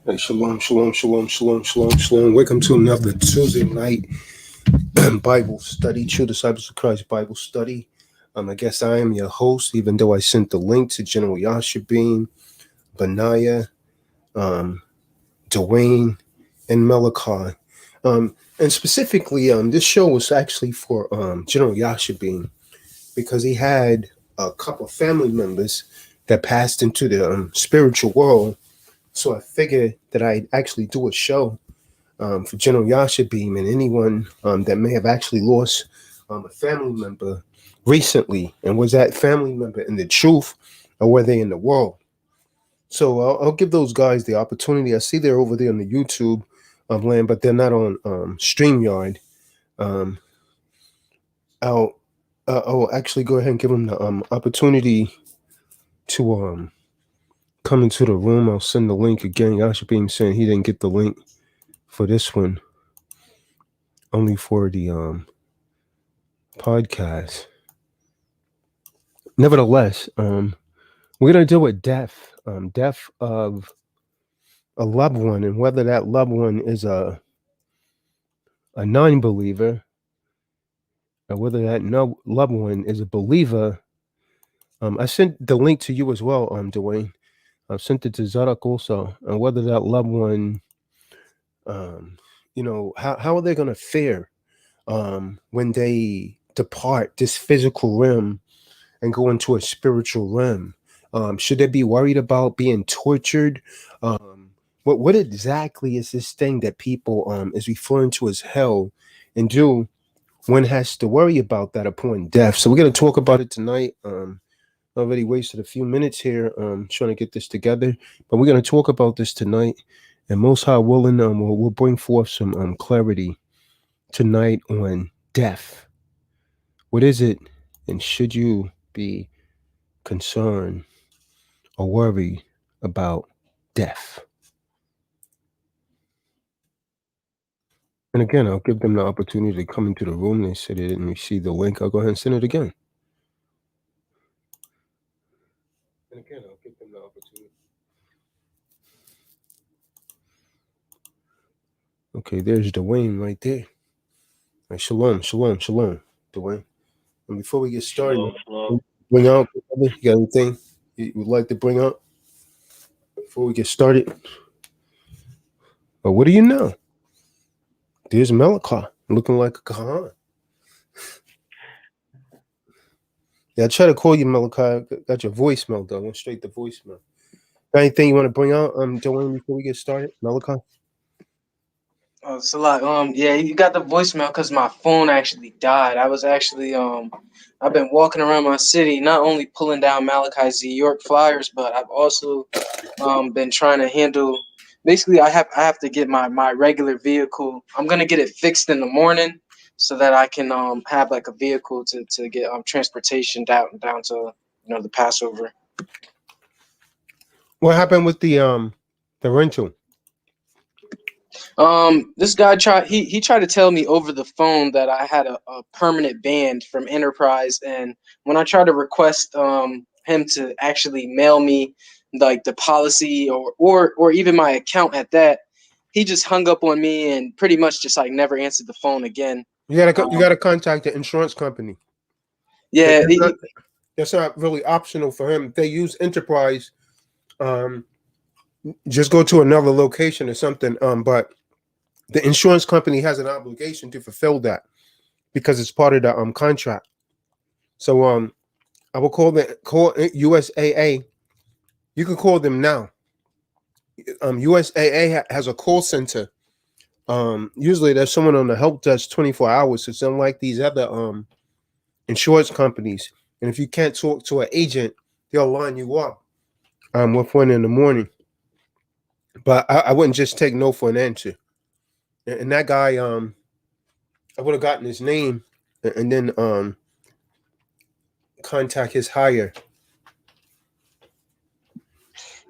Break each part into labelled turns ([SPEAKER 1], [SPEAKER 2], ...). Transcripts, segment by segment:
[SPEAKER 1] Hey, shalom, shalom, shalom, shalom, shalom, shalom. Welcome to another Tuesday night Bible study, True Disciples of Christ Bible study. I guess I am your host, even though I sent the link to General Yashabin, Benaiah, um, Dwayne, and Malachi. And specifically, this show was actually for General Yashabin because he had a couple of family members that passed into the spiritual world. So I figured that I'd actually do a show for General Yashabim and anyone that may have actually lost a family member recently. And was that family member in the truth or were they in the world? So I'll give those guys the opportunity. I see they're over there on the YouTube land, but they're not on StreamYard. Um, I'll actually go ahead and give them the opportunity to come into the room. I'll send the link again. Yashabim saying he didn't get the link for this one, only for the podcast. Nevertheless, we're gonna deal with death of a loved one, and whether that loved one is a non-believer or whether that no loved one is a believer. I sent the link to you as well, Dwayne. I've sent it to Zadok also, and whether that loved one, um, how are they gonna fare when they depart this physical realm and go into a spiritual realm? Should they be worried about being tortured? What exactly is this thing that people is referring to as hell? And do one has to worry about that upon death? So we're gonna talk about it tonight. Already wasted a few minutes here trying to get this together, but we're gonna talk about this tonight. And most high willing, we'll bring forth some clarity tonight on death. What is it, and should you be concerned or worried about death? And again, I'll give them the opportunity to come into the room. They said they didn't receive the link. I'll go ahead and send it again. And again, I'll give them the opportunity. Okay, there's Dwayne right there. Right, shalom, shalom, shalom, Dwayne. And before we get started,
[SPEAKER 2] Hello.
[SPEAKER 1] bring out, you got anything you would like to bring up before we get started? Or what do you know? There's Malachi looking like a Kahan. Yeah, I tried to call you, Malachi. Got your voicemail though. Went straight to voicemail. Got anything you want to bring out, Dwayne, before we get started, Malachi?
[SPEAKER 2] Oh, it's a lot. Yeah, you got the voicemail because my phone actually died. I was actually I've been walking around my city, not only pulling down Malachi's New York flyers, but I've also been trying to handle. Basically, I have to get my regular vehicle. I'm gonna get it fixed in the morning so that I can have like a vehicle to get transportation down to the Passover.
[SPEAKER 1] What happened with the rental?
[SPEAKER 2] This guy he tried to tell me over the phone that I had a permanent ban from Enterprise, and when I tried to request him to actually mail me like the policy or even my account at that, he just hung up on me and pretty much just like never answered the phone again.
[SPEAKER 1] You gotta contact the insurance company.
[SPEAKER 2] Yeah,
[SPEAKER 1] That's not really optional for him. If they use Enterprise, um, just go to another location or something. But the insurance company has an obligation to fulfill that because it's part of the contract. So I will call USAA. You can call them now. USAA has a call center. Usually there's someone on the help desk 24 hours. It's unlike these other insurance companies. And if you can't talk to an agent, they'll line you up with one in the morning. But I wouldn't just take no for an answer. And that guy, I would have gotten his name and then contact his hire.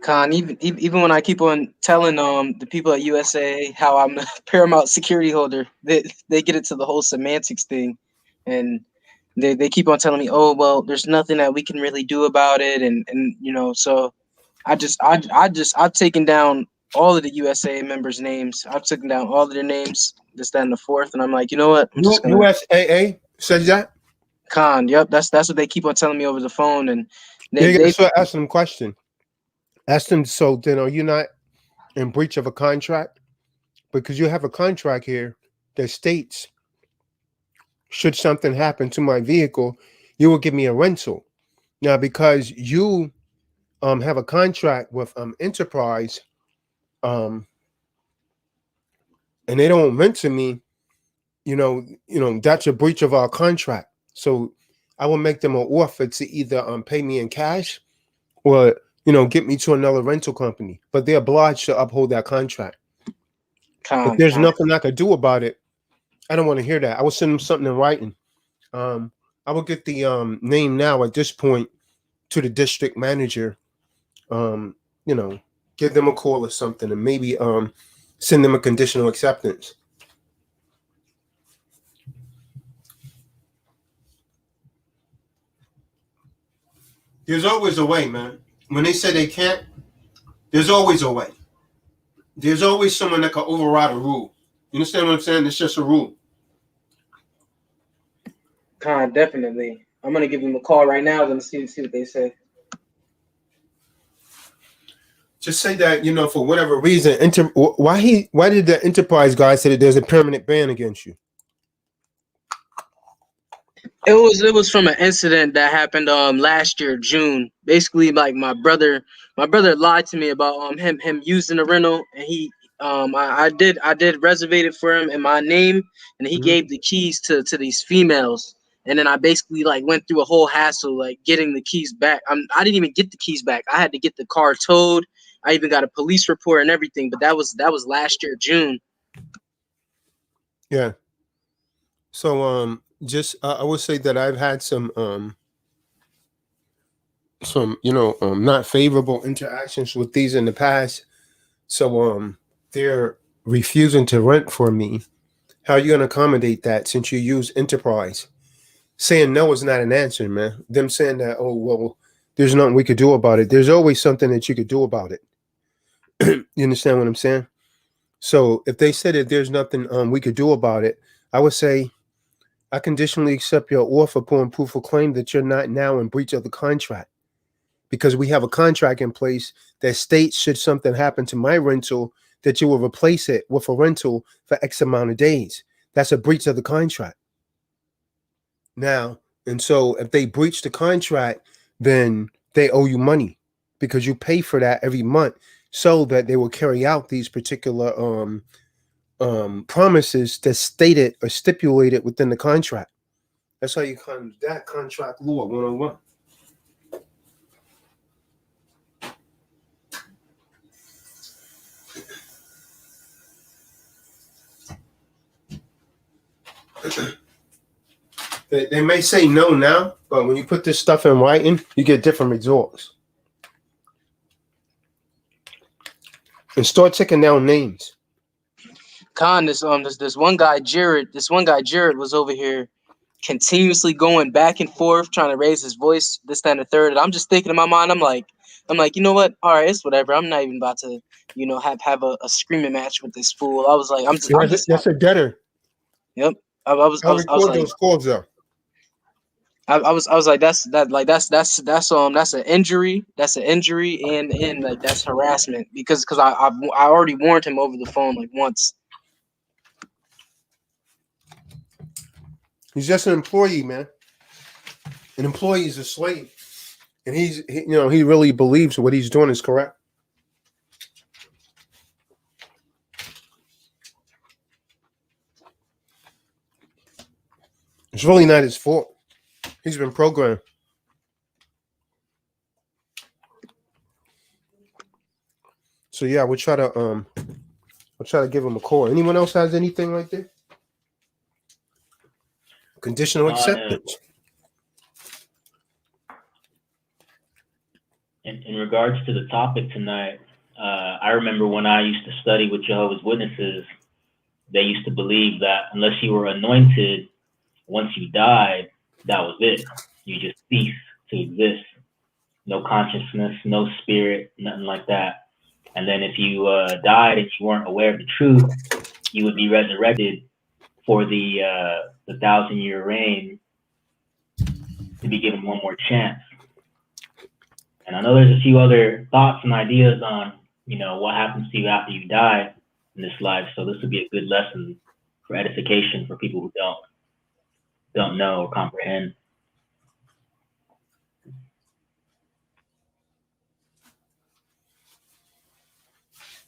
[SPEAKER 2] Con, even when I keep on telling the people at USA how I'm a paramount security holder, they get into the whole semantics thing, and they keep on telling me, oh well, there's nothing that we can really do about it, and so I've taken down all of the USA members' names. I've taken down all of their names, this, that, and the fourth, and I'm like, you know what? I'm just gonna
[SPEAKER 1] USAA says that.
[SPEAKER 2] con. Yep, that's what they keep on telling me over the phone, and
[SPEAKER 1] Yeah, you gotta
[SPEAKER 2] they
[SPEAKER 1] start asking them question. Ask them. So then, are you not in breach of a contract? Because you have a contract here that states, should something happen to my vehicle, you will give me a rental. Now, because you have a contract with Enterprise, um, and they don't rent to me, that's a breach of our contract. So I will make them an offer to either pay me in cash or get me to another rental company. But they're obliged to uphold that contract. If
[SPEAKER 2] con
[SPEAKER 1] there's
[SPEAKER 2] con.
[SPEAKER 1] nothing I could do about it, I don't want to hear that. I will send them something in writing. Um, I will get the name now at this point to the district manager. Um, you know, give them a call or something, and maybe send them a conditional acceptance. There's always a way, man. When they say they can't, there's always a way. There's always someone that can override a rule. You understand what I'm saying? It's just a rule.
[SPEAKER 2] Con, definitely. I'm gonna give them a call right now. Let me see what they say.
[SPEAKER 1] Just say that for whatever reason, why did the Enterprise guy say that there's a permanent ban against you?
[SPEAKER 2] It was from an incident that happened last year June. Basically, like my brother lied to me about him using the rental, and I did reserve it for him in my name, and he
[SPEAKER 1] Mhm.
[SPEAKER 2] gave the keys to these females. And then I basically like went through a whole hassle like getting the keys back. I didn't even get the keys back. I had to get the car towed. I even got a police report and everything. But that was last year June.
[SPEAKER 1] Yeah. So just I would say that I've had some not favorable interactions with these in the past. So they're refusing to rent for me. How are you going to accommodate that since you use Enterprise? Saying no is not an answer, man. Them saying that, oh well, there's nothing we could do about it. There's always something that you could do about it. You understand what I'm saying? So if they said that there's nothing we could do about it, I would say I conditionally accept your offer upon proof of claim that you're not now in breach of the contract. Because we have a contract in place that states, should something happen to my rental, that you will replace it with a rental for X amount of days. That's a breach of the contract. Now, and so if they breach the contract, then they owe you money because you pay for that every month, so that they will carry out these particular promises that stated or stipulated within the contract. That's how you come that contract law 101. They may say no now, but when you put this stuff in writing, you get different results. And start taking down names.
[SPEAKER 2] Con, this one guy Jared was over here continuously going back and forth trying to raise his voice, this, that, and the third. And I'm just thinking in my mind, I'm like, you know what? All right, it's whatever. I'm not even about to, have a screaming match with this fool. I was like, I'm
[SPEAKER 1] Yeah,
[SPEAKER 2] just
[SPEAKER 1] that's a debtor.
[SPEAKER 2] yep. I
[SPEAKER 1] I'll
[SPEAKER 2] was
[SPEAKER 1] record
[SPEAKER 2] like,
[SPEAKER 1] those calls though.
[SPEAKER 2] I was like, that's an injury. That's an injury, and like that's harassment because I already warned him over the phone like once.
[SPEAKER 1] He's just an employee, man. An employee is a slave, and he really believes what he's doing is correct. It's really not his fault. He's been programmed. So yeah, we'll try to give him a call. Anyone else has anything like that? Conditional
[SPEAKER 3] Uh,
[SPEAKER 1] acceptance.
[SPEAKER 3] in regards to the topic tonight, I remember when I used to study with Jehovah's Witnesses, they used to believe that unless you were anointed, once you died, that was it. You just cease to exist. No consciousness, no spirit, nothing like that. And then if you died and you weren't aware of the truth, you would be resurrected for the 1,000-year reign to be given one more chance. And I know there's a few other thoughts and ideas on, what happens to you after you die in this life. So this would be a good lesson for edification for people who don't know or comprehend.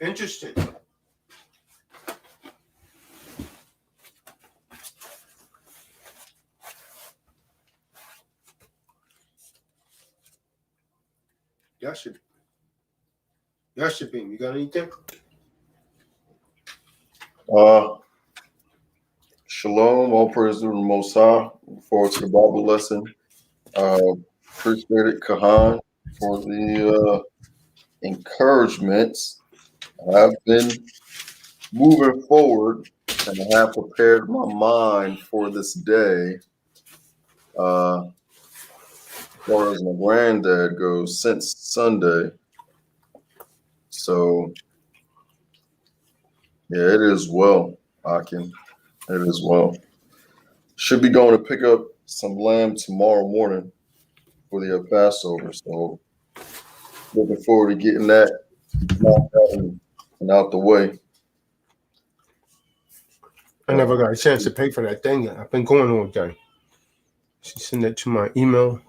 [SPEAKER 1] Interesting. Yashibim, you got anything?
[SPEAKER 4] Shalom, all praise to the Most High. Look forward to the Bible lesson. Appreciate it, Kahan, for the encouragements. I've been moving forward and I have prepared my mind for this day. As far as my granddad goes, since Sunday. So, yeah, it is well, Akin. It is well. Should be going to pick up some lamb tomorrow morning for the Passover. So, looking forward to getting that knocked out and out the way.
[SPEAKER 1] I never got a chance to pay for that thing yet. I've been going all day. She sent it to my email.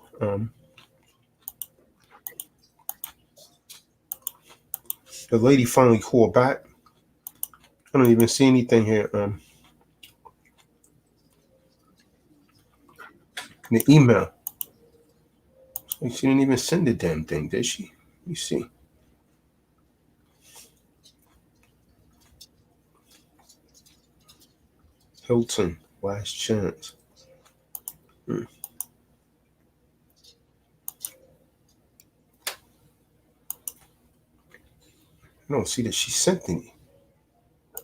[SPEAKER 1] The lady finally called back. I don't even see anything here. In the email. She didn't even send the damn thing, did she? You see. Hilton, last chance. I don't see that she sent any.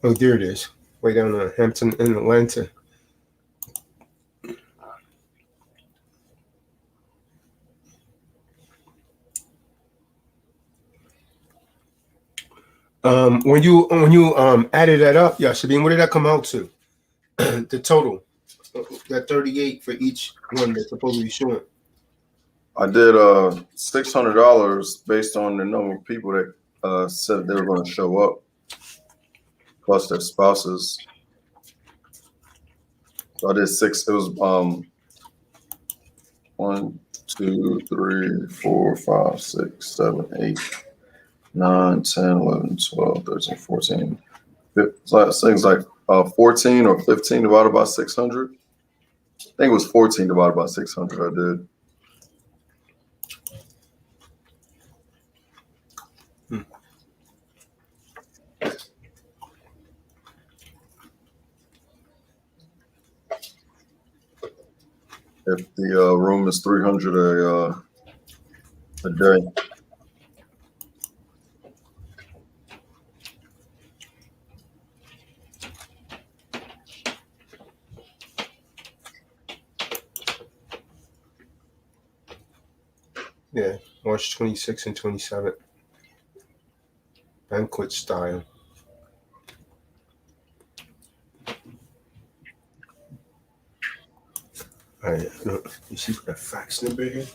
[SPEAKER 1] Oh, there it is. Way down on Hampton in Atlanta. When you added that up, Yashabin, what did that come out to? The total, that 38 for each one that's supposedly showing.
[SPEAKER 4] I did $600 based on the number of people that said they were going to show up, plus their spouses. So I did six. It was 1, 2, 3, 4, 5, 6, 7, 8, 9, 10, 11, 12, 13, 14. Things like 14 or 15 divided by 600. I think it was 14 divided by 600. I did. If the room is 300 a day.
[SPEAKER 1] Yeah, March 26 and 27. Banquet style. All right, you see that fax number here?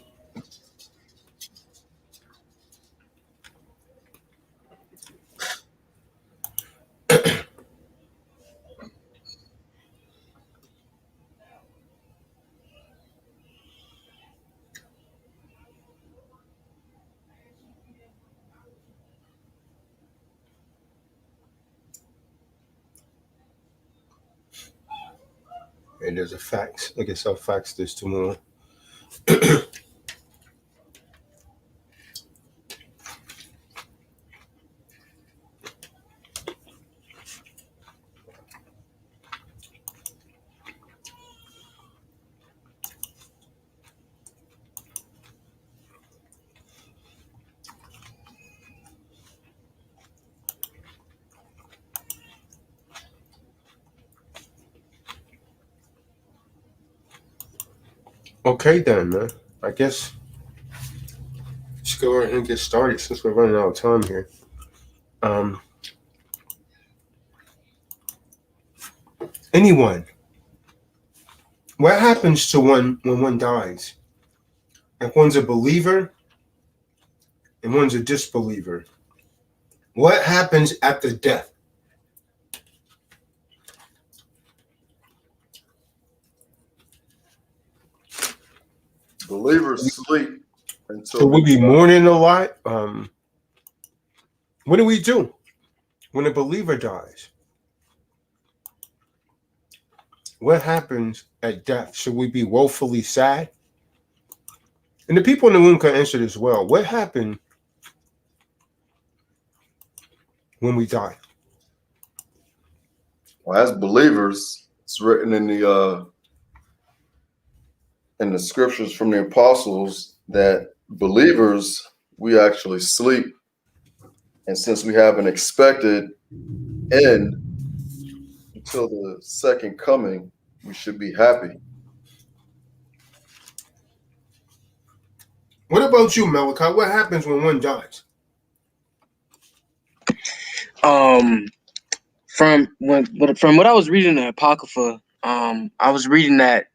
[SPEAKER 1] And there's a fax. I guess I'll fax this tomorrow. Okay then, man. I guess let's go ahead and get started since we're running out of time here. anyone. What happens to one when one dies? If one's a believer and one's a disbeliever, what happens after death?
[SPEAKER 4] Believers sleep until
[SPEAKER 1] So we be mourning a lot. What do we do when a believer dies? What happens at death? Should we be woefully sad? And the people in the room can answer this well. What happened when we die?
[SPEAKER 4] Well, as believers, it's written in the scriptures from the apostles that believers, we actually sleep. And since we have an expected end until the second coming, we should be happy.
[SPEAKER 1] What about you, Malachi? What happens when one dies?
[SPEAKER 2] From what I was reading in the Apocrypha, I was reading that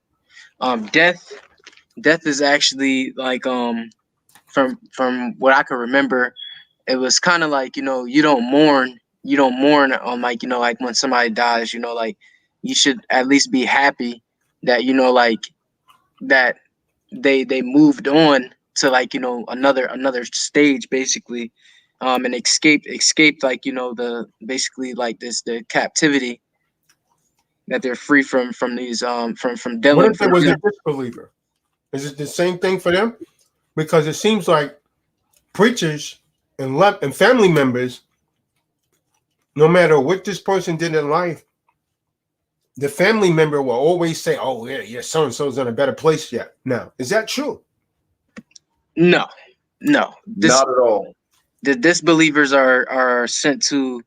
[SPEAKER 2] death is actually like from what I can remember, it was kind of like, you don't mourn on, like, like when somebody dies, like you should at least be happy that, like that they moved on to, like, another stage, basically, and escaped, like, the basically like the captivity, that they're free from these from
[SPEAKER 1] What
[SPEAKER 2] dealing
[SPEAKER 1] if there was a disbeliever? Is it the same thing for them? Because it seems like preachers and family members, no matter what this person did in life, the family member will always say, "Oh yeah, so and so's in a better place yet." Now, is that true?
[SPEAKER 2] No.
[SPEAKER 4] Not at all.
[SPEAKER 2] The disbelievers are sent to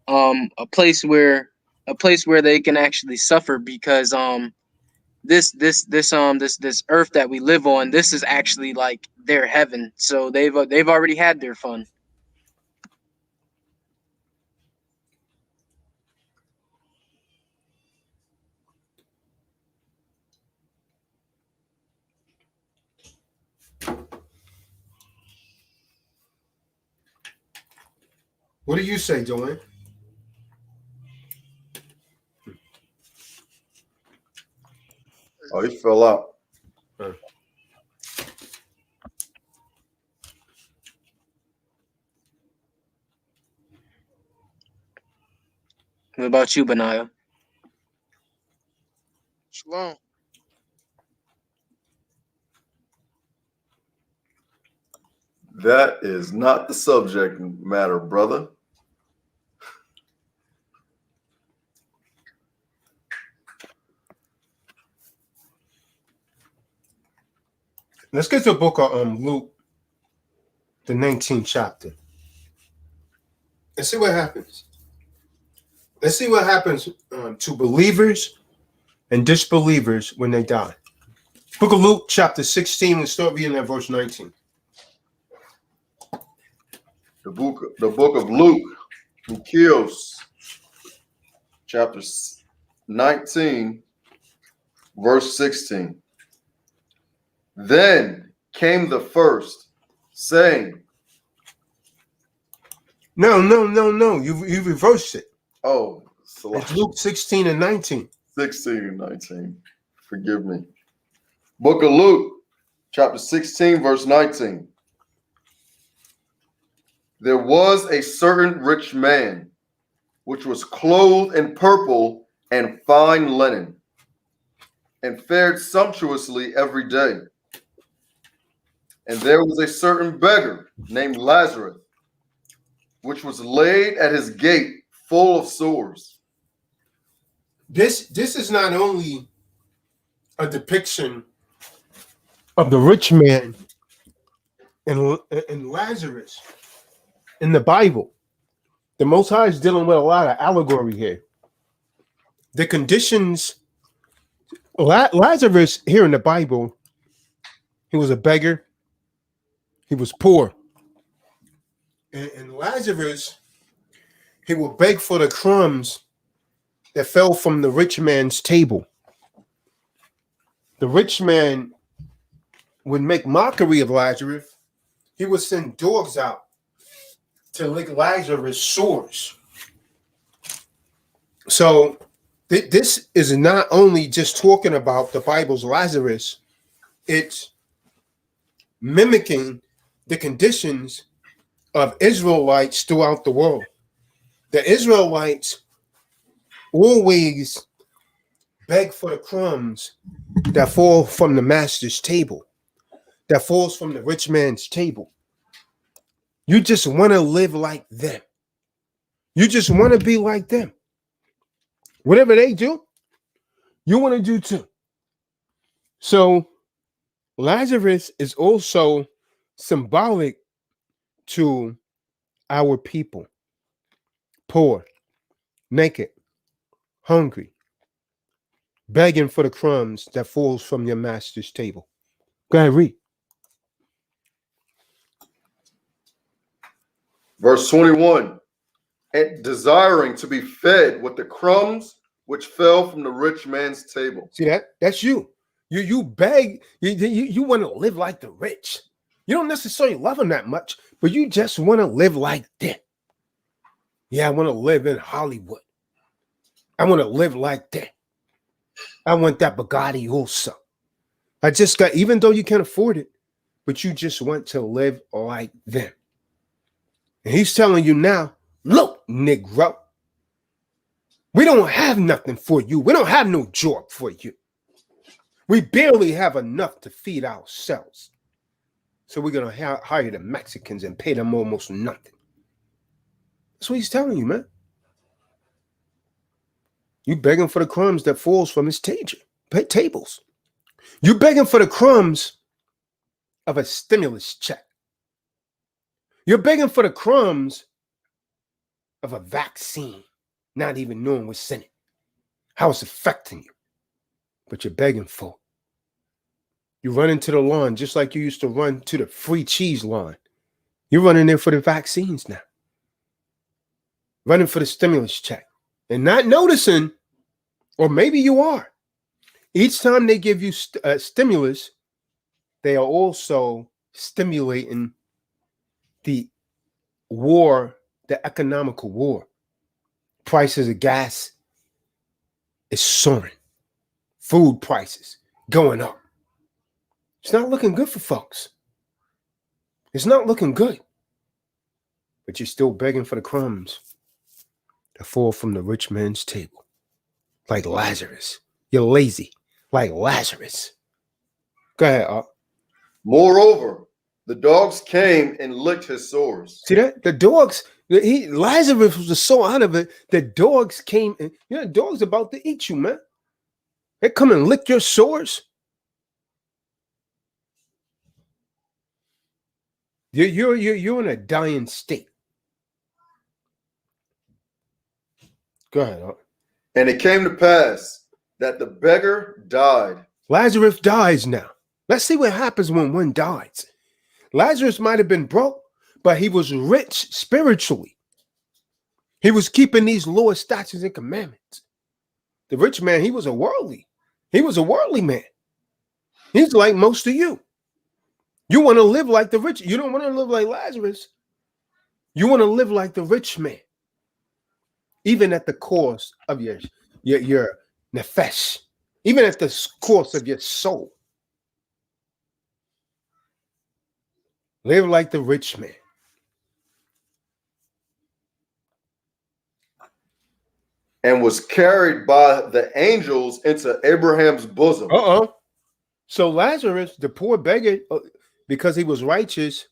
[SPEAKER 2] a place where they can actually suffer, because this earth that we live on, this is actually like their heaven. So they've already had their fun.
[SPEAKER 1] What do you say, Joanne?
[SPEAKER 4] Oh, he fell out.
[SPEAKER 2] What about you, Benaiah?
[SPEAKER 5] Shalom.
[SPEAKER 4] That is not the subject matter, brother.
[SPEAKER 1] Let's get to the book of Luke, the 19th chapter. Let's see what happens. Let's see what happens to believers and disbelievers when they die. Book of Luke, chapter 16. Let's start reading at verse 19.
[SPEAKER 4] The book of Luke, who kills, chapter 19, verse 16. Then came the first, saying,
[SPEAKER 1] No. You reversed it.
[SPEAKER 4] oh,
[SPEAKER 1] It's Luke 16 and 19.
[SPEAKER 4] 16 and 19. Forgive me. Book of Luke, chapter 16, verse 19. There was a certain rich man, which was clothed in purple and fine linen, and fared sumptuously every day. And there was a certain beggar named Lazarus, which was laid at his gate full of sores.
[SPEAKER 1] This is not only a depiction of the rich man and Lazarus in the Bible. The Most High is dealing with a lot of allegory here. The conditions, Lazarus here in the Bible, he was a beggar. He was poor. And Lazarus he would beg for the crumbs that fell from the rich man's table. The rich man would make mockery of Lazarus. He would send dogs out to lick Lazarus' sores. So this is not only just talking about the Bible's Lazarus, it's mimicking the conditions of Israelites throughout the world. The Israelites always beg for the crumbs that fall from the master's table, that falls from the rich man's table. You just want to live like them. You just want to be like them. Whatever they do, you want to do too. So Lazarus is also symbolic to our people. Poor, naked, hungry, begging for the crumbs that falls from your master's table. Go ahead, read.
[SPEAKER 4] Verse 21, and desiring to be fed with the crumbs which fell from the rich man's table.
[SPEAKER 1] See that? That's you. You beg. You want to live like the rich. You don't necessarily love them that much, but you just want to live like them. Yeah, I want to live in Hollywood. I want to live like that. I want that Bugatti also. I just got, even though you can't afford it, but you just want to live like them. And he's telling you now, look, Negro, we don't have nothing for you. We don't have no job for you. We barely have enough to feed ourselves. So we're going to hire the Mexicans and pay them almost nothing. That's what he's telling you, man. You begging for the crumbs that falls from his tables. You begging for the crumbs of a stimulus check. You're begging for the crumbs of a vaccine, not even knowing what's in it, how it's affecting you. But you're begging for it. You run into the lawn just like you used to run to the free cheese line. You're running there for the vaccines now. Running for the stimulus check. And not noticing, or maybe you are. Each time they give you stimulus, they are also stimulating the war, the economical war. Prices of gas is soaring. Food prices going up. It's not looking good for folks. It's not looking good. But you're still begging for the crumbs that fall from the rich man's table. Like Lazarus. You're lazy. Like Lazarus. Go ahead, Art.
[SPEAKER 4] Moreover, the dogs came and licked his sores.
[SPEAKER 1] See that? The dogs, Lazarus was so out of it, the dogs came and, the dog's about to eat you, man. They come and lick your sores. You're in a dying state. Go ahead, Art.
[SPEAKER 4] And it came to pass that the beggar died.
[SPEAKER 1] Lazarus dies now. Let's see what happens when one dies. Lazarus might have been broke, but he was rich spiritually. He was keeping these law, statutes, and commandments. The rich man, he was a worldly. He was a worldly man. He's like most of you. You want to live like the rich. You don't want to live like Lazarus. You want to live like the rich man. Even at the cost of your nefesh. Even at the cost of your soul. Live like the rich man.
[SPEAKER 4] And was carried by the angels into Abraham's bosom.
[SPEAKER 1] So Lazarus, the poor beggar, because he was righteous,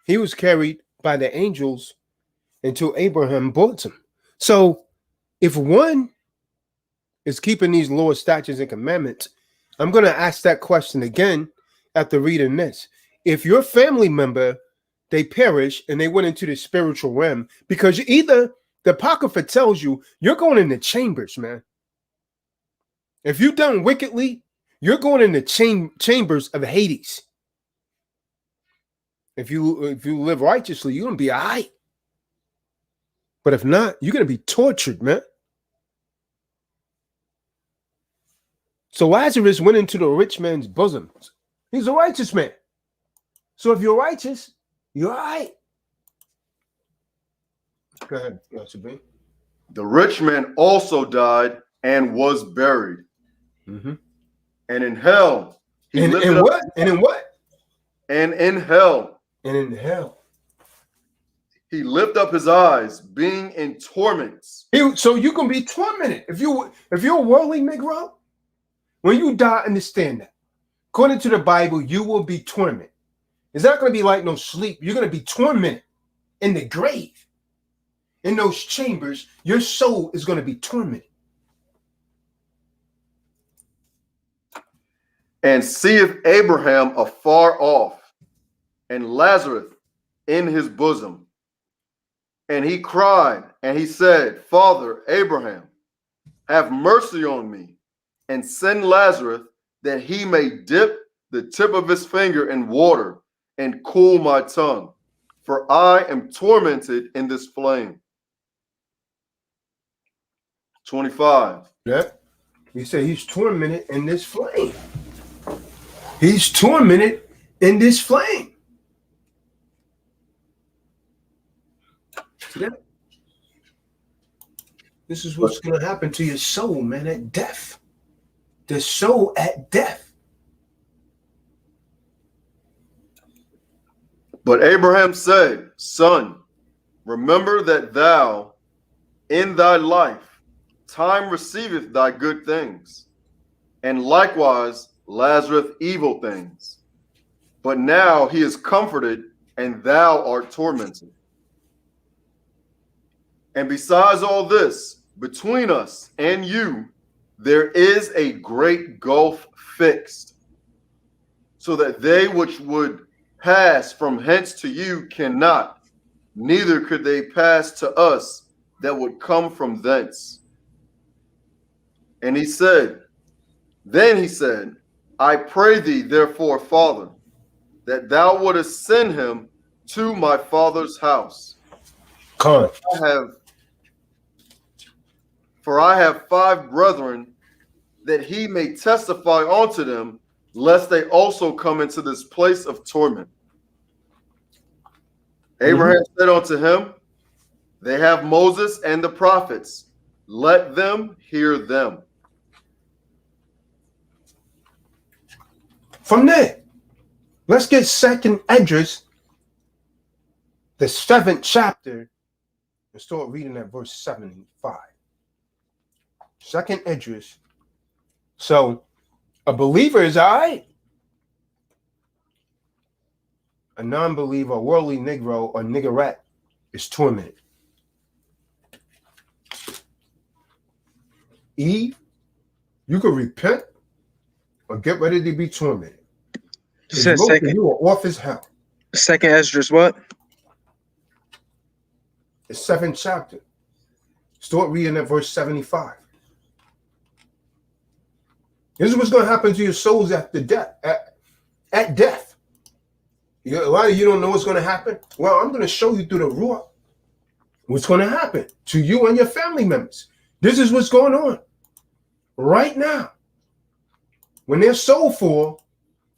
[SPEAKER 1] he was carried by the angels into Abraham's bosom. So if one is keeping these laws, statutes, and commandments, I'm going to ask that question again after reading this. If your family member, they perish and they went into the spiritual realm, because either the Apocrypha tells you you're going in the chambers, man. If you've done wickedly, you're going in the chambers of Hades. If you live righteously, you're going to be all right. But if not, you're going to be tortured, man. So Lazarus went into the rich man's bosom. He's a righteous man. So if you're righteous, you're all right. Go ahead, Pastor B.
[SPEAKER 4] The rich man also died and was buried.
[SPEAKER 1] Mm-hmm.
[SPEAKER 4] And in hell,
[SPEAKER 1] And in what? And in what?
[SPEAKER 4] And in hell.
[SPEAKER 1] And in hell.
[SPEAKER 4] He lifted up his eyes, being in torments.
[SPEAKER 1] So you can be tormented. If you're a worldly Negro, when you die, understand that. According to the Bible, you will be tormented. It's not going to be like no sleep. You're going to be tormented in the grave. In those chambers, your soul is going to be tormented.
[SPEAKER 4] And seeth Abraham afar off, and Lazarus in his bosom. And he cried, and he said, Father Abraham, have mercy on me, and send Lazarus that he may dip the tip of his finger in water and cool my tongue, for I am tormented in this flame. 25.
[SPEAKER 1] Yeah. He said he's tormented in this flame. He's tormented in this flame. See that? This is what's going to happen to your soul, man, at death. The soul at death.
[SPEAKER 4] But Abraham said, Son, remember that thou in thy life time receiveth thy good things, and likewise Lazarus evil things. But now he is comforted, and thou art tormented. And besides all this, between us and you, there is a great gulf fixed, so that they which would pass from hence to you cannot, neither could they pass to us that would come from thence. And he said, I pray thee, therefore, Father, that thou wouldest send him to my father's house.
[SPEAKER 1] Come.
[SPEAKER 4] For I have 5 brethren, that he may testify unto them, lest they also come into this place of torment. Abraham said unto him, They have Moses and the prophets. Let them hear them.
[SPEAKER 1] From there, let's get 2nd Esdras, the 7th chapter, and start reading at verse 75. 2nd Esdras. So, a believer is all right. A non-believer, a worldly Negro or niggerette is tormented. Eve, you could repent or get ready to be tormented.
[SPEAKER 2] You said second.
[SPEAKER 1] You are off his hell.
[SPEAKER 2] 2nd Esdras what?
[SPEAKER 1] The 7th chapter. Start reading at verse 75. This is what's going to happen to your souls after death. At death. A lot of you don't know what's going to happen. Well, I'm going to show you through the Ruach what's going to happen to you and your family members. This is what's going on right now. When their soul fall,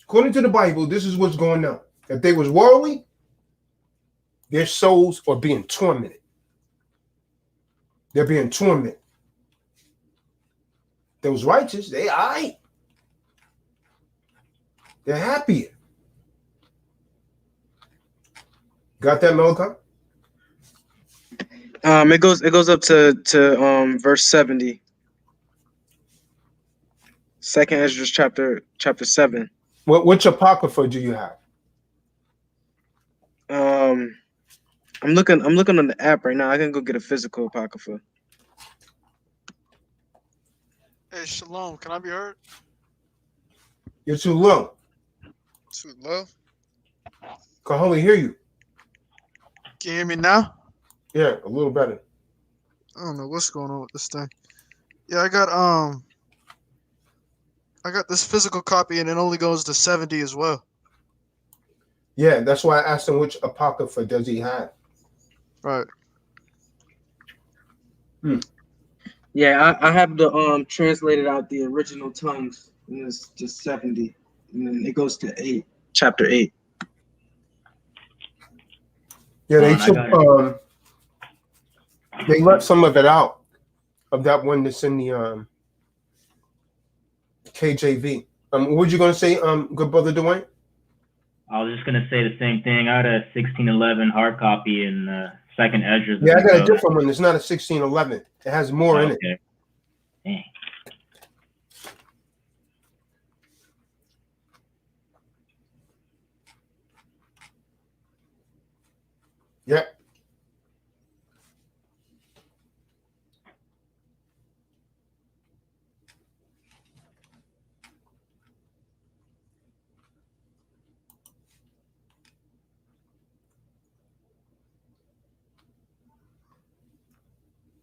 [SPEAKER 1] according to the Bible, this is what's going on. If they was worldly, their souls are being tormented. They're being tormented. Those righteous, they all right. They're happier. Got that, Malachi?
[SPEAKER 2] It goes up to verse 70. 2nd Esdras chapter 7.
[SPEAKER 1] Which apocrypha do you have?
[SPEAKER 2] I'm looking on the app right now. I can go get a physical apocrypha.
[SPEAKER 5] Hey, Shalom, can I be heard?
[SPEAKER 1] You're too low.
[SPEAKER 5] Too low?
[SPEAKER 1] Can hardly hear you.
[SPEAKER 5] Can you hear me now?
[SPEAKER 1] Yeah, a little better.
[SPEAKER 5] I don't know what's going on with this thing. Yeah, I got this physical copy and it only goes to 70 as well.
[SPEAKER 1] Yeah, that's why I asked him which apocrypha does he have.
[SPEAKER 5] Right.
[SPEAKER 2] Yeah, I have the translated out the original tongues, and it's just 70, and then it goes to 8, chapter 8.
[SPEAKER 1] Yeah, they
[SPEAKER 3] I
[SPEAKER 1] took
[SPEAKER 3] got it.
[SPEAKER 1] they left some of it out of that one that's in the KJV. What were you gonna say, good brother Dwayne?
[SPEAKER 3] I was just gonna say the same thing. I had a 1611 hard copy in second Ezra's.
[SPEAKER 1] Yeah, I got a different one. It's not a 1611. It has more in it.
[SPEAKER 3] Okay. Dang.
[SPEAKER 1] Yeah.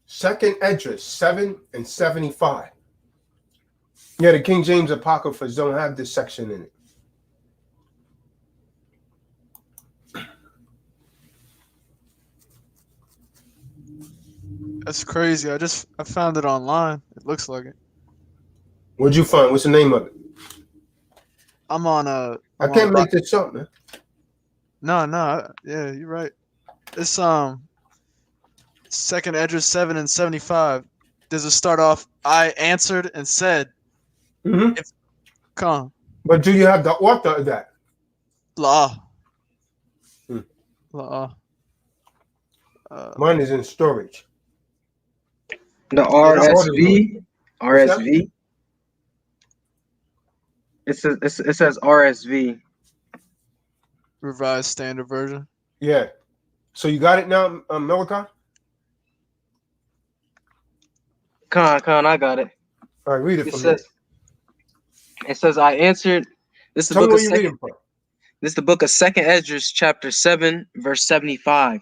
[SPEAKER 1] Second Esdras 7 and 75. Yeah, the King James Apocryphas don't have this section in it.
[SPEAKER 5] That's crazy. I found it online. It looks like it.
[SPEAKER 1] What'd you find? What's the name of it?
[SPEAKER 5] I'm on
[SPEAKER 1] I can't make this up, man.
[SPEAKER 5] No. Yeah, you're right. It's second Esdras 7 and 75. Does it start off? I answered and said,
[SPEAKER 1] Mm-hmm.
[SPEAKER 5] "Come,
[SPEAKER 1] But do you have the author of that?
[SPEAKER 5] la,
[SPEAKER 1] Hmm.
[SPEAKER 5] la."
[SPEAKER 1] Mine is in storage.
[SPEAKER 2] The RSV. It says RSV.
[SPEAKER 5] Revised Standard Version.
[SPEAKER 1] Yeah. So you got it now, Malachi?
[SPEAKER 2] Con, I got it.
[SPEAKER 1] All right, read it
[SPEAKER 2] It
[SPEAKER 1] for me.
[SPEAKER 2] says, I answered. This is the
[SPEAKER 1] Tell me
[SPEAKER 2] book
[SPEAKER 1] where
[SPEAKER 2] of
[SPEAKER 1] you're
[SPEAKER 2] second.
[SPEAKER 1] reading from.
[SPEAKER 2] This is the book of Second Esdras, chapter 7, verse 75.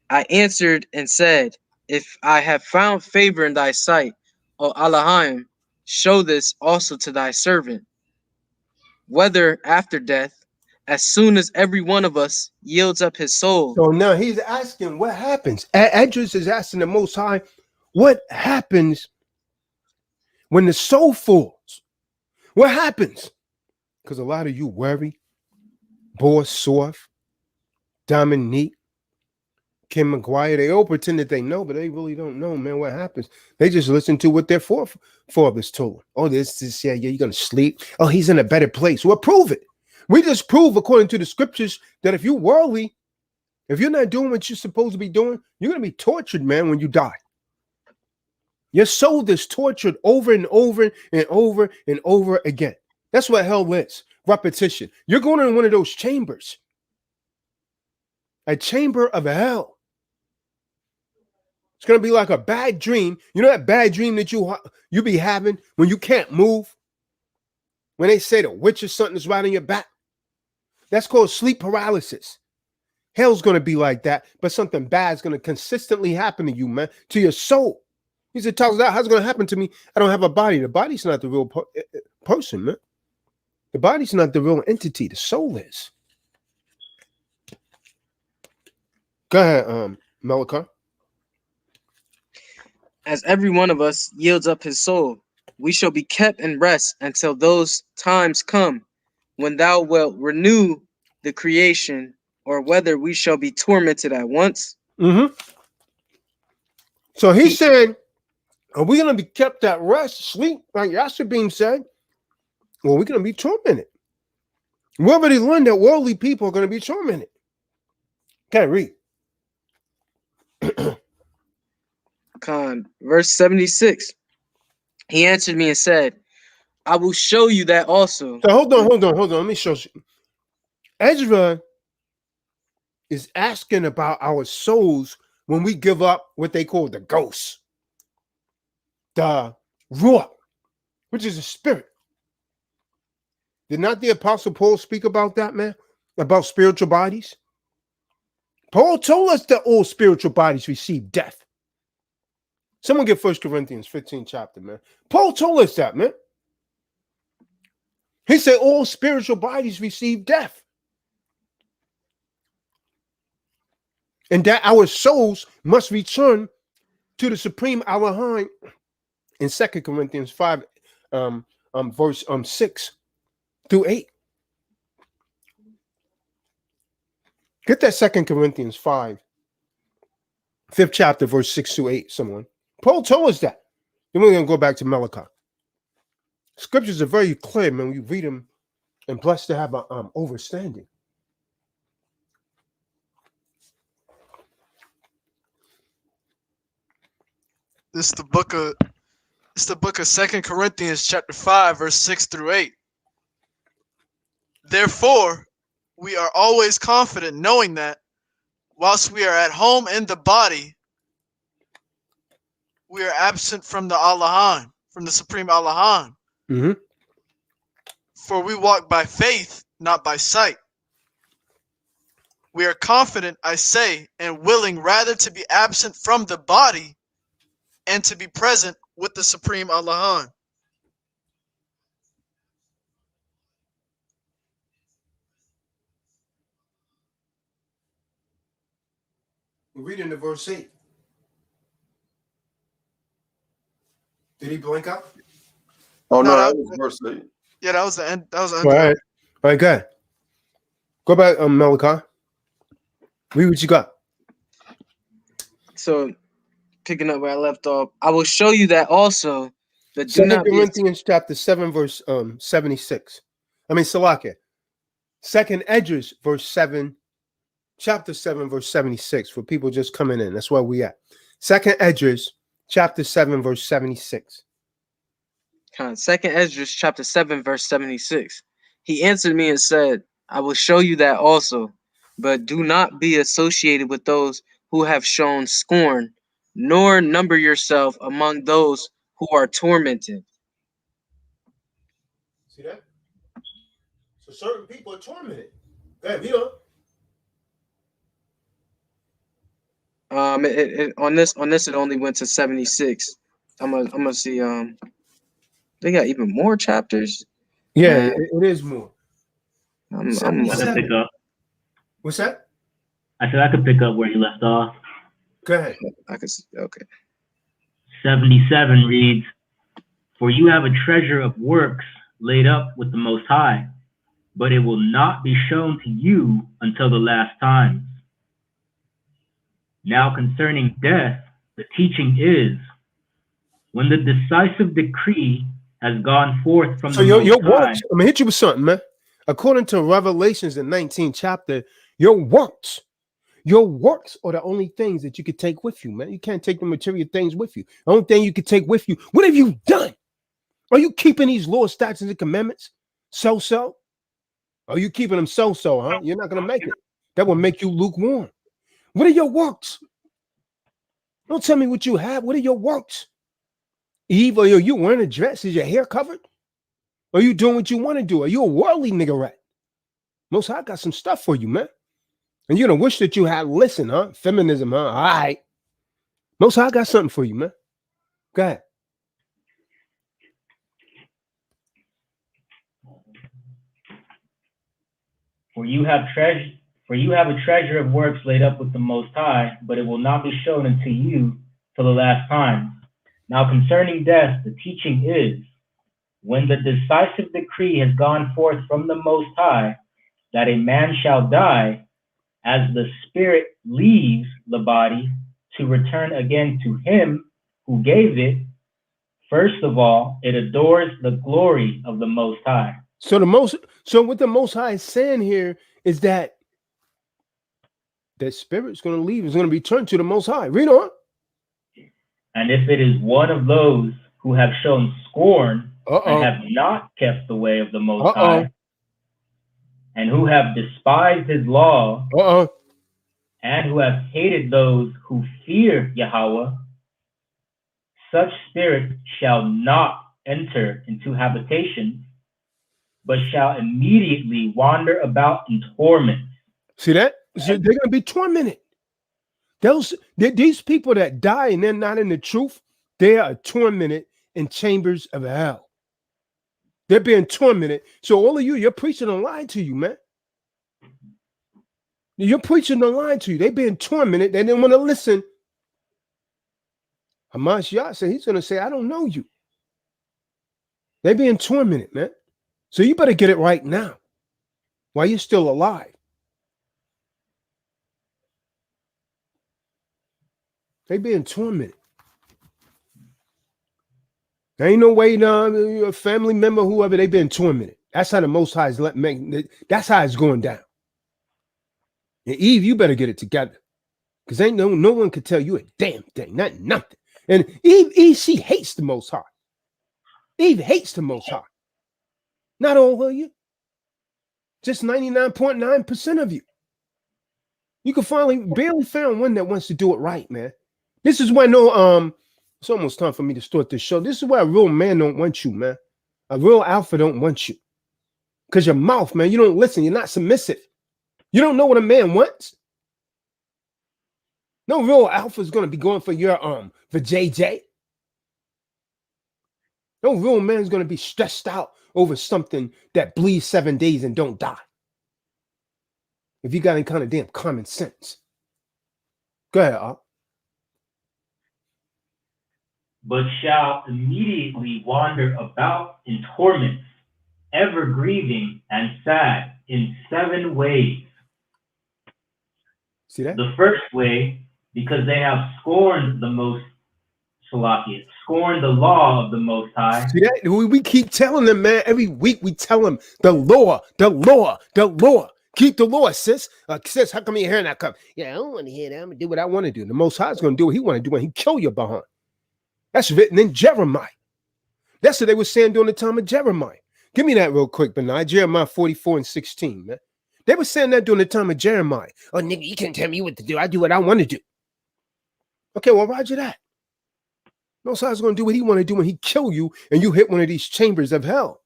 [SPEAKER 2] I answered and said, if I have found favor in thy sight, O Elohim, show this also to thy servant. Whether after death, as soon as every one of us yields up his soul.
[SPEAKER 1] So now he's asking what happens. Esdras is asking the Most High, what happens when the soul falls? What happens? Because a lot of you worry, Boris Soft, Dominique, Kim McGuire, they all pretend that they know, but they really don't know, man, what happens. They just listen to what their forefathers told them. Oh, this, yeah, you're going to sleep. Oh, he's in a better place. Well, prove it. We just prove, according to the scriptures, that if you're worldly, if you're not doing what you're supposed to be doing, you're going to be tortured, man, when you die. Your soul is tortured over and over and over and over again. That's what hell is. Repetition. You're going in one of those chambers. A chamber of hell. It's going to be like a bad dream. You know that bad dream that you be having when you can't move? When they say the witch or something is riding your back? That's called sleep paralysis. Hell's going to be like that, but something bad is going to consistently happen to you, man, to your soul. He said, how's it going to happen to me? I don't have a body. The body's not the real person, man. The body's not the real entity. The soul is. Go ahead, Malachi.
[SPEAKER 2] As every one of us yields up his soul, we shall be kept in rest until those times come when thou wilt renew the creation, or whether we shall be tormented at once.
[SPEAKER 1] Mm-hmm. So he's saying, are we going to be kept at rest, sleep, like Yashabim said? Well, we're going to be tormented. We already learned that worldly people are going to be tormented. Can't read.
[SPEAKER 2] Verse 76. He answered me and said, I will show you that also.
[SPEAKER 1] So hold on. Let me show you. Ezra is asking about our souls when we give up what they call the ghost, the ruach, which is a spirit. Did not the Apostle Paul speak about that, man? About spiritual bodies? Paul told us that all spiritual bodies receive death. Someone get 1 Corinthians 15 chapter, man. Paul told us that, man. He said all spiritual bodies receive death. And that our souls must return to the supreme Allahim in 2 Corinthians 5, verse 6 through 8. Get that 2 Corinthians 5, 5th chapter, verse 6 through 8, someone. Paul told us that. Then we're going to go back to Malachi. Scriptures are very clear, man. We read them and blessed to have an understanding.
[SPEAKER 5] This is the book of 2 Corinthians chapter 5, verse 6 through 8. Therefore, we are always confident, knowing that whilst we are at home in the body, we are absent from the Allahim, from the supreme Allahim.
[SPEAKER 1] Mm-hmm.
[SPEAKER 5] For we walk by faith, not by sight. We are confident, I say, and willing rather to be absent from the body and to be present with the supreme Allahim.
[SPEAKER 1] We're reading the verse 8. Did he blink out?
[SPEAKER 4] Oh no,
[SPEAKER 5] No,
[SPEAKER 4] that was verse 8.
[SPEAKER 5] Yeah, that was the end. That was the
[SPEAKER 1] All
[SPEAKER 5] end.
[SPEAKER 1] right. All right, good. Go back, Malachi. Read what you got.
[SPEAKER 2] So, picking up where I left off, I will show you that also. But do
[SPEAKER 1] 2
[SPEAKER 2] not be
[SPEAKER 1] Corinthians chapter 7, verse 76. I mean, Salakia. 2nd Esdras, verse 7, chapter 7, verse 76, for people just coming in. That's where we at. 2nd Esdras, chapter 7, verse 76.
[SPEAKER 2] 2nd Esdras chapter 7, verse 76. He answered me and said, I will show you that also, but do not be associated with those who have shown scorn, nor number yourself among those who are tormented.
[SPEAKER 1] See that? So certain people are tormented. Hey, you know.
[SPEAKER 2] On this it only went to 76. I'm gonna see. They got even more chapters.
[SPEAKER 1] Yeah,
[SPEAKER 2] Man.
[SPEAKER 1] it is more.
[SPEAKER 3] I could pick up.
[SPEAKER 1] What's that?
[SPEAKER 3] I said I could pick up where you left off.
[SPEAKER 1] Go ahead.
[SPEAKER 2] I could see. Okay.
[SPEAKER 3] 77 reads, "For you have a treasure of works laid up with the Most High, but it will not be shown to you until the last times. Now concerning death, the teaching is, when the decisive decree has gone forth from
[SPEAKER 1] So
[SPEAKER 3] the
[SPEAKER 1] your
[SPEAKER 3] Most High."
[SPEAKER 1] works, I'm gonna hit you with something, man. According to Revelations, the 19th chapter, your works are the only things that you could take with you, man. You can't take the material things with you. The only thing you could take with you, what have you done? Are you keeping these laws, statutes, and commandments? So? Are you keeping them so, huh? You're not gonna make it. That will make you lukewarm. What are your works? Don't tell me what you have. What are your works? Eve, are you wearing a dress? Is your hair covered? Are you doing what you want to do? Are you a worldly nigga rat? Most High got some stuff for you, man. And you're gonna wish that you had listen, huh? Feminism, huh? All right. Most High got something for you, man. Go ahead.
[SPEAKER 3] For you have a treasure of works laid up with the Most High, but it will not be shown unto you till the last time. Now concerning death, the teaching is, when the decisive decree has gone forth from the Most High, that a man shall die, as the spirit leaves the body to return again to him who gave it, first of all, it adores the glory of the Most High.
[SPEAKER 1] So what the Most High is saying here is that spirit's going to leave, is going to be turned to the Most High. Read on.
[SPEAKER 3] And if it is one of those who have shown scorn and have not kept the way of the Most High, and who have despised his law, and who have hated those who fear Yahweh, such spirit shall not enter into habitation, but shall immediately wander about in torment.
[SPEAKER 1] See that? So they're going to be tormented. These people that die and they're not in the truth, they are tormented in chambers of hell. They're being tormented. So all of you, you're preaching a lie to you, man. You're preaching a lie to you. They're being tormented. They didn't want to listen. Hamashiach said he's going to say, I don't know you. They're being tormented, man. So you better get it right now while you're still alive. They being tormented. There ain't no way, a family member, whoever, they been tormented. That's how the Most High is that's how it's going down. And Eve, you better get it together. Because ain't no one could tell you a damn thing, nothing. And Eve, she hates the Most High. Eve hates the Most High. Not all of you. Just 99.9% of you. You can finally barely find one that wants to do it right, man. This is why it's almost time for me to start this show. This is why a real man don't want you, man. A real alpha don't want you. Because your mouth, man, you don't listen. You're not submissive. You don't know what a man wants. No real alpha is going to be going for your for JJ. No real man is going to be stressed out over something that bleeds 7 days and don't die. If you got any kind of damn common sense. Go ahead, Al.
[SPEAKER 3] But shall immediately wander about in torments, ever grieving and sad in 7 ways.
[SPEAKER 1] See that?
[SPEAKER 3] The first way, because they have scorned the most, scorned the law of the Most High.
[SPEAKER 1] See that? We keep telling them, man. Every week we tell them the law. Keep the law, sis. Sis, how come you hearing that? Yeah, I don't want to hear that. I'm going to do what I want to do. The Most High is going to do what he want to do when he kill you behind. That's written in Jeremiah. That's what they were saying during the time of Jeremiah. Give me that real quick, Benai. Jeremiah 44:16, man. They were saying that during the time of Jeremiah. Oh, nigga, you can't tell me what to do. I do what I want to do. Okay, well, roger that. Most High's going to do what he want to do when he kill you and you hit one of these chambers of hell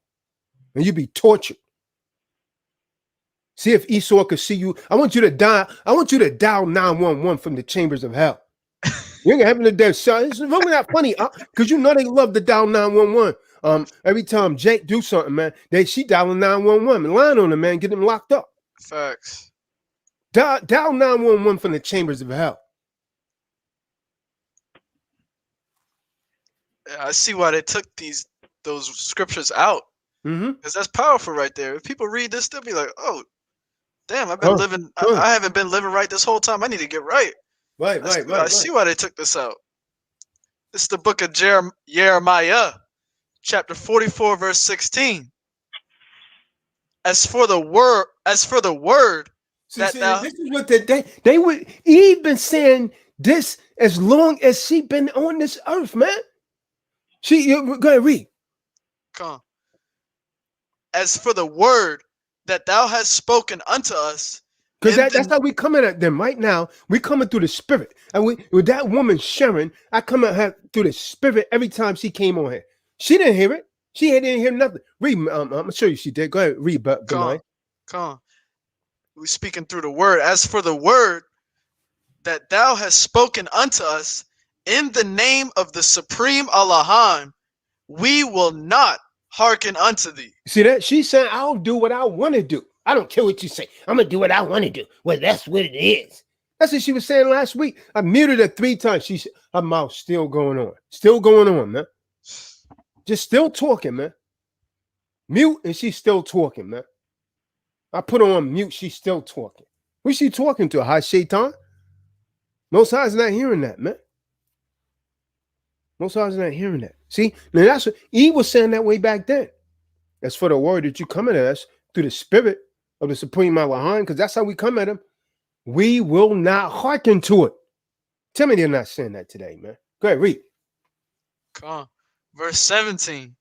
[SPEAKER 1] and you be tortured. See if Esau could see you. I want you to die. I want you to dial 911 from the chambers of hell. You ain't gonna happen to their son. It's really not funny, because you know they love to dial 911. Every time Jake do something, man, she dialing 911 and lying on him, man, get him locked up.
[SPEAKER 5] Facts.
[SPEAKER 1] Dial 911 from the chambers of hell.
[SPEAKER 5] Yeah, I see why they took those scriptures out. Because that's powerful right there. If people read this, they'll be like, "Oh, damn! I've been living. I haven't been living right this whole time. I need to get right."
[SPEAKER 1] Right.
[SPEAKER 5] I see why they took this out. It's the book of Jeremiah, chapter 44, verse 16. As for the word
[SPEAKER 1] this is what they would. Eve been saying this as long as she been on this earth, man. Go ahead, read.
[SPEAKER 5] Come on. As for the word that thou hast spoken unto us.
[SPEAKER 1] Because that's how we coming at them right now. We coming through the spirit. And with that woman Sharon, I come at her through the spirit every time she came on here. She didn't hear it. She didn't hear nothing. Read, I'm gonna show you she did. Go ahead, read,
[SPEAKER 5] Come on. We're speaking through the word. As for the word that thou hast spoken unto us in the name of the supreme Allahim, we will not hearken unto thee.
[SPEAKER 1] See that? She said, I'll do what I want to do. I don't care what you say. I'm going to do what I want to do. Well, that's what it is. That's what she was saying last week. I muted her 3 times. Her mouth still going on. Still going on, man. Just still talking, man. Mute and she's still talking, man. I put her on mute. She's still talking. Who's she talking to? High Shaitan? Most High's not hearing that, man. Most High's not hearing that. See? Now that's what Eve was saying that way back then. That's for the word that you come at us through the spirit of the Supreme Allahim, because that's how we come at him. We will not hearken to it. Tell me they're not saying that today, man. Go ahead, read.
[SPEAKER 5] Come on. Verse 17.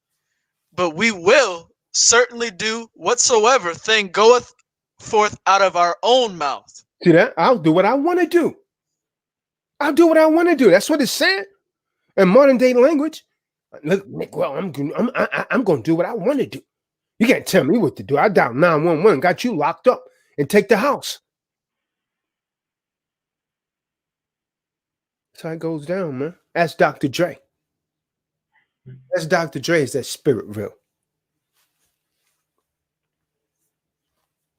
[SPEAKER 5] But we will certainly do whatsoever thing goeth forth out of our own mouth.
[SPEAKER 1] See that? I'll do what I want to do. I'll do what I want to do. That's what it's saying. In modern day language. Look, well, I'm going to do what I want to do. You can't tell me what to do. I dialed 911, got you locked up, and take the house. That's how it goes down, man. Ask Dr. Dre. That's Dr. Dre. Is that spirit real?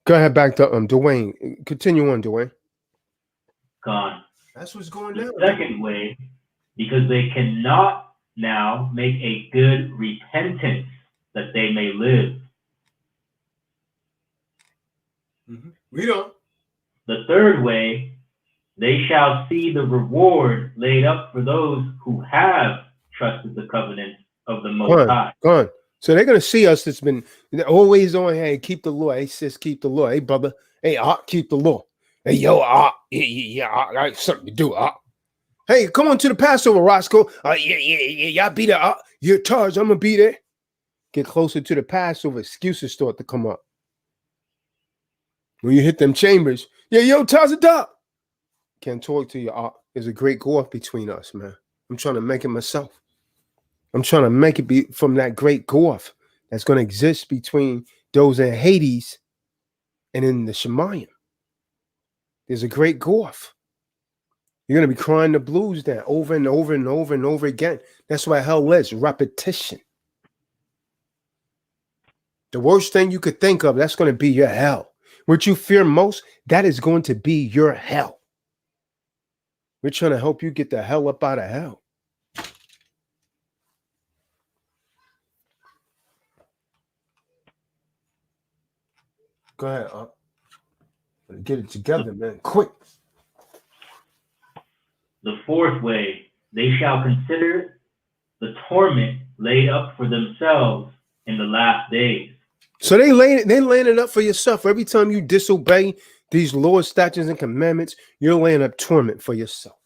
[SPEAKER 1] Go ahead, back to Dwayne. Continue on, Dwayne.
[SPEAKER 3] Gone.
[SPEAKER 1] That's what's going
[SPEAKER 3] The
[SPEAKER 1] down.
[SPEAKER 3] second way, because they cannot now make a good repentance that they may live.
[SPEAKER 1] Read on.
[SPEAKER 3] The third way, they shall see the reward laid up for those who have trusted the covenant of the Most High.
[SPEAKER 1] Go on. So they're gonna see us that's been always on. Hey, keep the law. Hey, sis, keep the law. Hey, brother. Hey, keep the law. Hey, yo, yeah, I got something to do. Hey, come on to the Passover, Roscoe. Yeah. Y'all be there. You're charged. I'm gonna be there. Get closer to the Passover. Excuses start to come up. When you hit them chambers, yeah, yo, Tazadah. Can't talk to you. There's a great gulf between us, man. I'm trying to make it myself. I'm trying to make it be from that great gulf that's going to exist between those in Hades and in the Shemayim. There's a great gulf. You're going to be crying the blues down over and over and over and over again. That's why hell is repetition. The worst thing you could think of, that's going to be your hell. What you fear most, that is going to be your hell. We're trying to help you get the hell up out of hell. Go ahead, get it together, man. Quick.
[SPEAKER 3] The fourth way, they shall consider the torment laid up for themselves in the last days.
[SPEAKER 1] So they laying it up for yourself. Every time you disobey these laws, statutes, and commandments, you're laying up torment for yourself.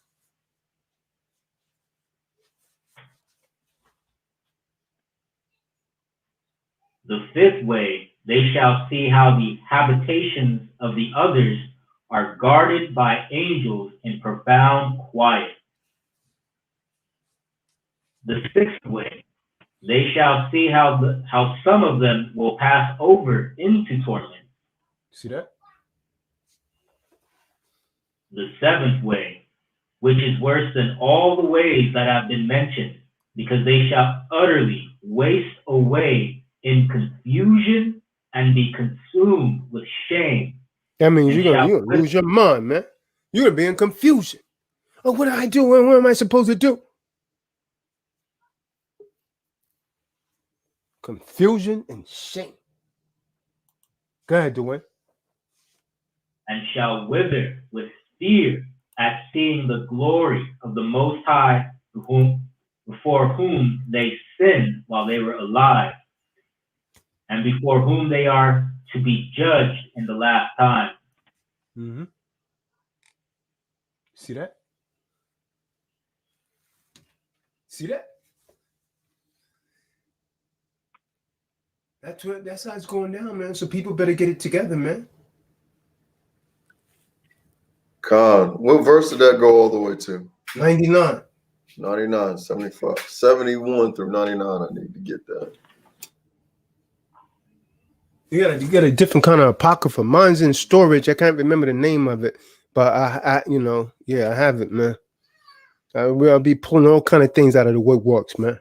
[SPEAKER 3] The fifth way, they shall see how the habitations of the others are guarded by angels in profound quiet. The sixth way, they shall see how some of them will pass over into torment.
[SPEAKER 1] See that?
[SPEAKER 3] The seventh way, which is worse than all the ways that have been mentioned, because they shall utterly waste away in confusion and be consumed with shame.
[SPEAKER 1] That means you're gonna lose your mind, man. You're gonna be in confusion. Oh, what do I do? What am I supposed to do? Confusion and shame. Go ahead, Dwayne.
[SPEAKER 3] And shall wither with fear at seeing the glory of the Most High, before whom they sinned while they were alive, and before whom they are to be judged in the last time.
[SPEAKER 1] Mm-hmm. See that? See that? That's how it's going down, man. So people better get it together, man.
[SPEAKER 4] God, what verse did that go all the way to?
[SPEAKER 1] 99.
[SPEAKER 4] 99, 75, 71 through 99. I need to get that.
[SPEAKER 1] You got a different kind of apocrypha. Mine's in storage. I can't remember the name of it, but I have it, man. I'll be pulling all kind of things out of the woodworks, man.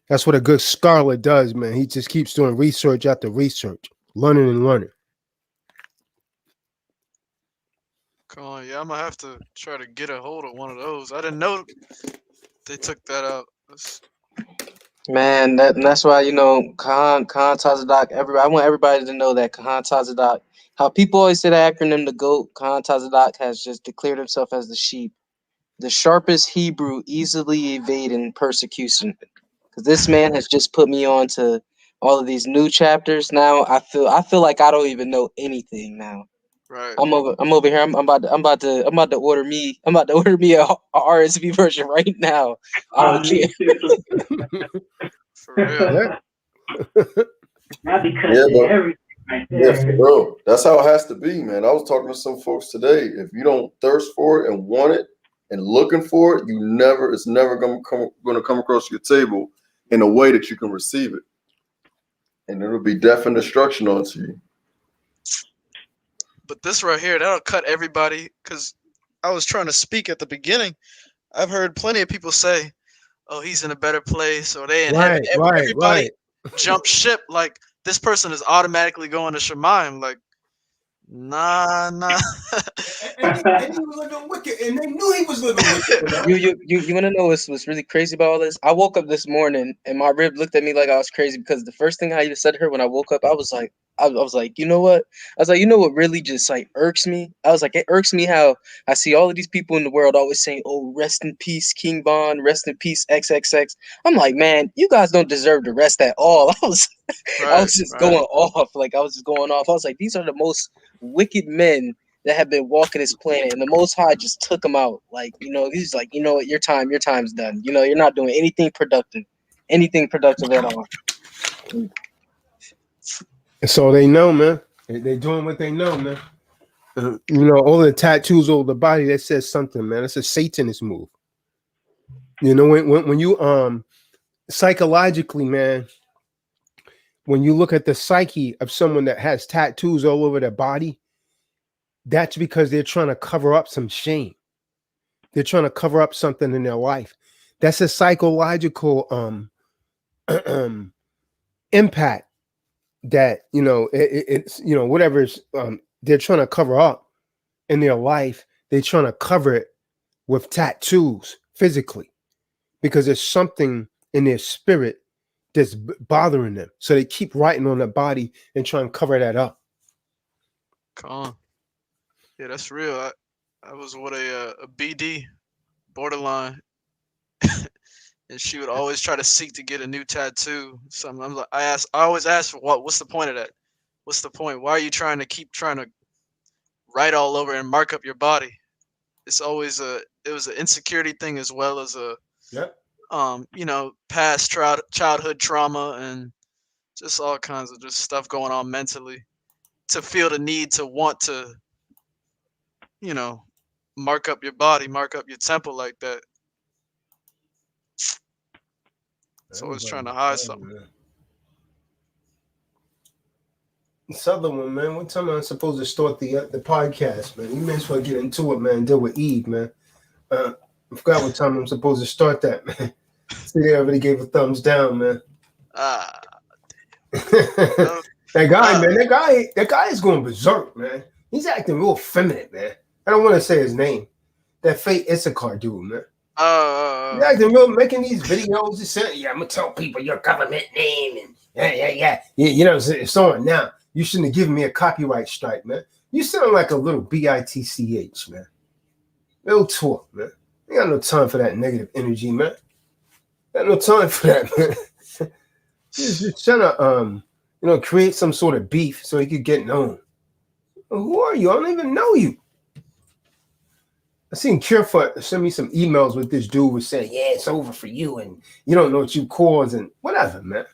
[SPEAKER 1] That's what a good scholar does, man. He just keeps doing research after research, learning and learning.
[SPEAKER 5] Come on, yeah, I'm gonna have to try to get a hold of one of those. I didn't know they took that out.
[SPEAKER 2] Man, that's why, Khan Tazadak. I want everybody to know that Khan Tazadak. How people always say the acronym the GOAT. Khan Tazadak has just declared himself as the sheep, the sharpest Hebrew, easily evading persecution. Because this man has just put me on to all of these new chapters. Now I feel like I don't even know anything now.
[SPEAKER 5] Right.
[SPEAKER 2] I'm over here. I'm about to order me a RSV version right now. I don't care.
[SPEAKER 5] For real.
[SPEAKER 3] Not because everything right there.
[SPEAKER 4] Yeah, for real. That's how it has to be, man. I was talking to some folks today. If you don't thirst for it and want it and looking for it, it's never going to come across your table in a way that you can receive it. And it'll be death and destruction onto you.
[SPEAKER 5] But this right here, that'll cut everybody, because I was trying to speak at the beginning. I've heard plenty of people say, oh, he's in a better place, or they in heaven. Everybody jump ship. Like, this person is automatically going to Shemayim. Like, Nah.
[SPEAKER 1] And he was living wicked, and they knew he was living wicked.
[SPEAKER 2] You want to know what's really crazy about all this? I woke up this morning and my rib looked at me like I was crazy because the first thing I even said to her when I woke up, I was like, you know what? I was like, you know what really just like irks me? I was like, it irks me how I see all of these people in the world always saying, "Oh, rest in peace, King Von, rest in peace, XXX." I'm like, man, you guys don't deserve to rest at all. I
[SPEAKER 5] Right,
[SPEAKER 2] was just
[SPEAKER 5] right.
[SPEAKER 2] going off. Like I was just going off. I was like, these are the most wicked men that have been walking this planet, and the Most High just took them out. Like, he's like, you know what, your time's done. You're not doing anything productive at all.
[SPEAKER 1] So they know, man. They doing what they know, man. All the tattoos over the body, that says something, man. It's a Satanist move. When you psychologically, man, when you look at the psyche of someone that has tattoos all over their body, that's because they're trying to cover up some shame. They're trying to cover up something in their life. That's a psychological impact that it's whatever they're trying to cover up in their life. They're trying to cover it with tattoos physically because there's something in their spirit that's bothering them. So they keep writing on their body and trying to cover that up.
[SPEAKER 5] Con. Yeah, that's real. I was with a BD borderline, and she would always try to seek to get a new tattoo. Something I'm like, I always ask for what's the point of that? What's the point? Why are you trying to write all over and mark up your body? It's always it was an insecurity thing as well as a
[SPEAKER 1] Yep.
[SPEAKER 5] past childhood trauma and just all kinds of just stuff going on mentally to feel the need to want to mark up your body, mark up your temple like that. It's always trying to hide something.
[SPEAKER 1] Southern man. What time am I supposed to start the podcast, man? You may as well get into it, man. Deal with Eve, man. I forgot what time I'm supposed to start that, man. See, they already gave a thumbs down, man. That guy, man. That guy is going berserk, man. He's acting real feminine, man. I don't want to say his name. That fake Issachar dude, man. He's acting real, making these videos. He's saying, "Yeah, I'm gonna tell people your government name and yeah. So on. Now you shouldn't have given me a copyright strike, man. You sound like a little bitch, man. Little talk, man. I ain't got no time for that negative energy, man. Got no time for that, man. He's just trying to, create some sort of beef so he could get known. Well, who are you? I don't even know you. I seen Curefoot send me some emails with this dude was saying, "Yeah, it's over for you, and you don't know what you caused, and whatever, man."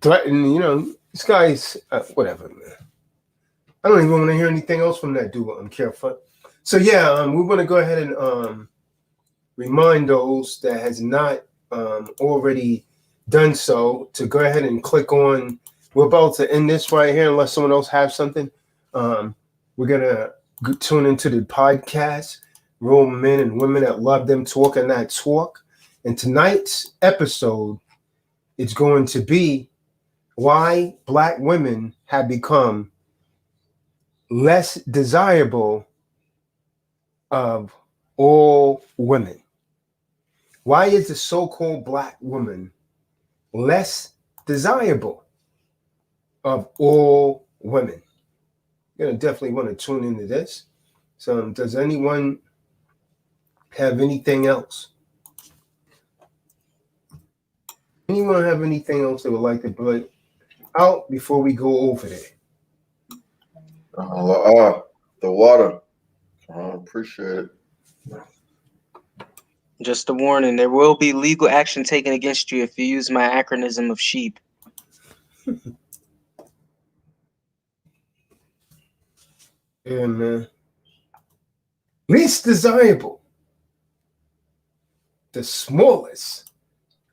[SPEAKER 1] Threatening, this guy's whatever, man. I don't even want to hear anything else from that dude. Curefoot. So yeah, we want to go ahead and remind those that has not already done so to go ahead and click on. We're about to end this right here, unless someone else has something. We're gonna tune into the podcast, Real Men and Women That Love Them Talk and That Talk. And tonight's episode is going to be why Black women have become less desirable of all women. Why is the so-called Black woman less desirable of all women? You're going to definitely want to tune into this. So does anyone have anything else? Anyone have anything else they would like to bring out before we go over there?
[SPEAKER 4] The water. I appreciate it.
[SPEAKER 2] Just a warning, there will be legal action taken against you if you use my acronym of sheep.
[SPEAKER 1] Yeah, man. Least desirable. The smallest.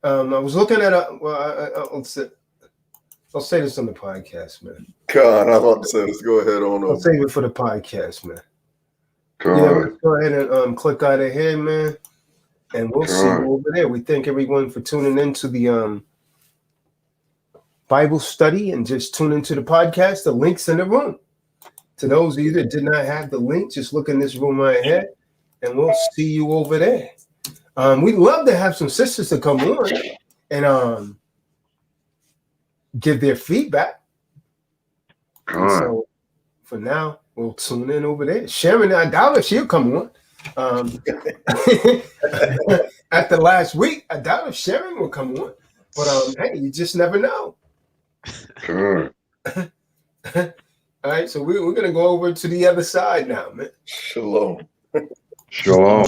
[SPEAKER 1] I was looking at I'll say this on the podcast, man.
[SPEAKER 4] God, I was about to say, let's go ahead on over.
[SPEAKER 1] I'll save it for the podcast, man.
[SPEAKER 4] God.
[SPEAKER 1] Yeah, let's go ahead and click out of here, man. And we'll see you over there. We thank everyone for tuning into the Bible study and just tune into the podcast, the link's in the room. To those of you that did not have the link, just look in this room right ahead, and we'll see you over there. We'd love to have some sisters to come on and give their feedback. And so for now, we'll tune in over there. Sharon, I doubt if she'll come on. After last week, I doubt if Sharon will come on. But hey, you just never know. All right, so we're gonna go over to the other side now, man.
[SPEAKER 4] Shalom.
[SPEAKER 6] Shalom.